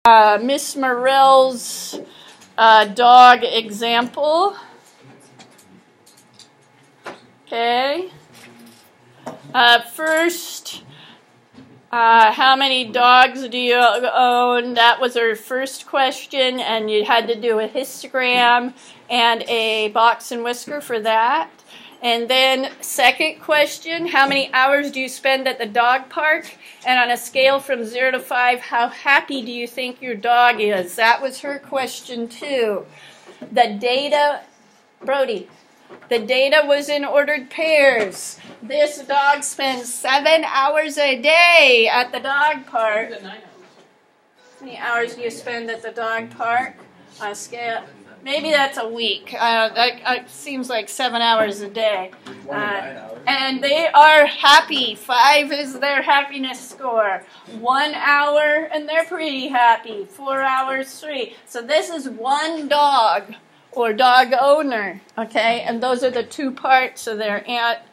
Miss Morell's dog example. Okay. First, how many dogs do you own? That was her first question, and you had to do a histogram and a box and whisker for that. And then second question, how many hours do you spend at the dog park? And on a scale from 0 to 5, how happy do you think your dog is? That was her question too. The data, Brody, the data was in ordered pairs. This dog spends 7 hours a day at the dog park. 9 hours. How many hours do you spend at the dog park? On a scale, maybe that's a week. That seems like 7 hours a day. And they are happy. 5 is their happiness score. 1 hour, and they're pretty happy. 4 hours, 3. So this is one dog or dog owner, okay? And those are the 2 parts of their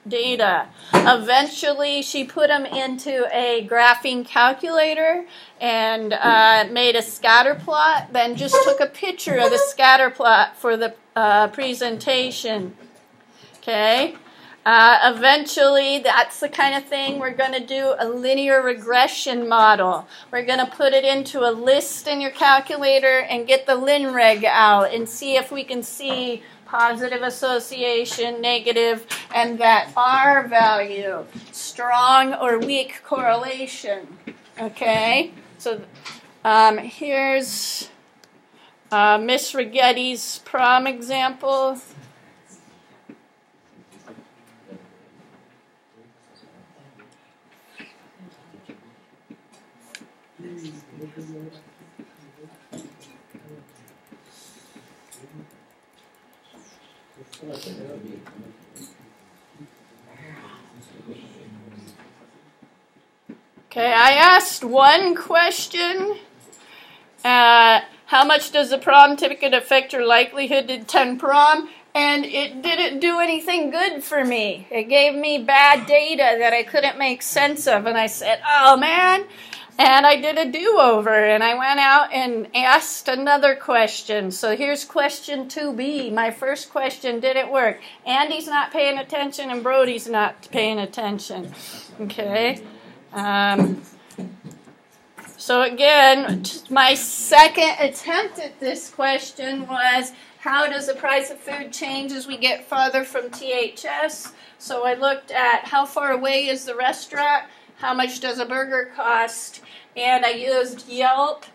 data. Eventually, she put them into a graphing calculator and made a scatter plot, then just took a picture of the scatter plot for the presentation, okay? Eventually, that's the kind of thing we're going to do a linear regression model. We're going to put it into a list in your calculator and get the linreg out and see if we can see positive association, negative, and that R value, strong or weak correlation. Okay? So here's Miss Righetti's prom example. Okay, I asked one question. How much does the prom ticket affect your likelihood to attend prom? And it didn't do anything good for me. It gave me bad data that I couldn't make sense of. And I said, oh man. And I did a do-over, and I went out and asked another question. So here's question 2B. My first question, did it work? Andy's not paying attention, and Brody's not paying attention. Okay. So again, my second attempt at this question was, how does the price of food change as we get farther from THS? So I looked at how far away is the restaurant, how much does a burger cost, and I used Yelp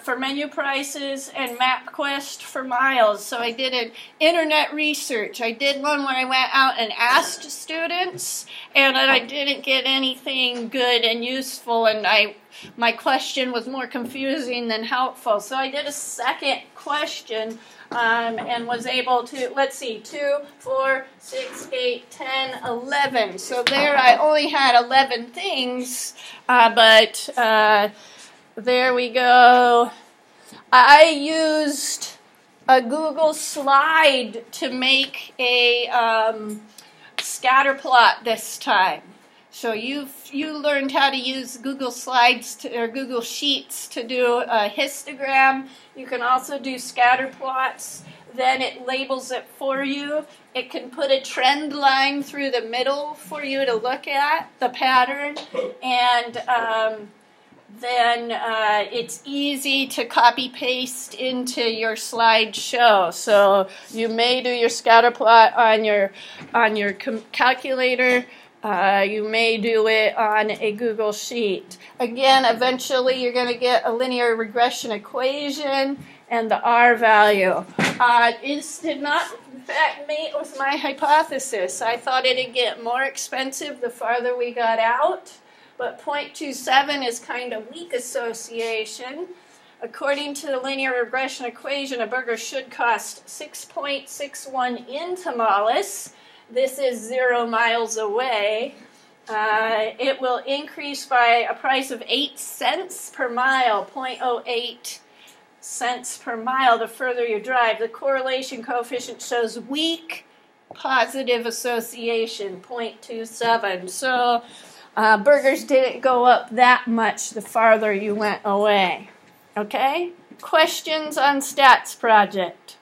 for menu prices and MapQuest for miles. So I did an internet research. I did one where I went out and asked students, and I didn't get anything good and useful, and my question was more confusing than helpful. So I did a second question and was able to, let's see, 2, 4, 6, 8, 10, 11. So there I only had 11 things, but there we go. I used a Google slide to make a scatter plot this time. So you learned how to use Google Slides or Google Sheets to do a histogram. You can also do scatter plots. Then it labels it for you. It can put a trend line through the middle for you to look at, the pattern. And then it's easy to copy-paste into your slideshow. So you may do your scatter plot on your calculator. You may do it on a Google Sheet. Again, eventually you're going to get a linear regression equation and the R value. It did not, in fact, mate with my hypothesis. I thought it'd get more expensive the farther we got out, but 0.27 is kind of weak association. According to the linear regression equation, a burger should cost 6.61 in Tamales. This is 0 miles away. It will increase by a price of 8 cents per mile, 0.08 cents per mile the further you drive. The correlation coefficient shows weak positive association, 0.27. So burgers didn't go up that much the farther you went away. Okay? Questions on stats project?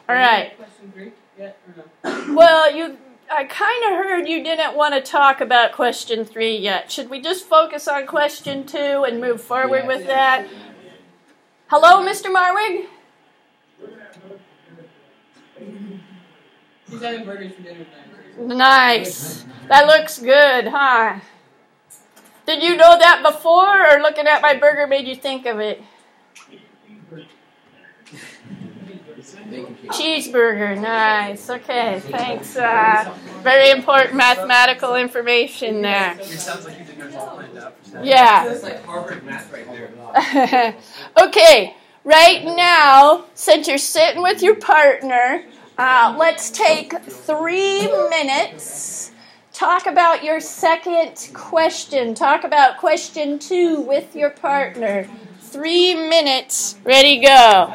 All right. Question 3 yet or no? Well, I kind of heard you didn't want to talk about question 3 yet. Should we just focus on question 2 and move forward with that? Hello, Mr. Marwig? He's having burgers for dinner tonight. Nice. That looks good, huh? Did you know that before, or looking at my burger made you think of it? Cheeseburger, nice. Okay, thanks. Very important mathematical information there. It sounds like you did yours all planned out. Yeah. That's like Harvard math right there. Okay, right now, since you're sitting with your partner, let's take 3 minutes. Talk about your second question. Talk about question 2 with your partner. 3 minutes. Ready, go.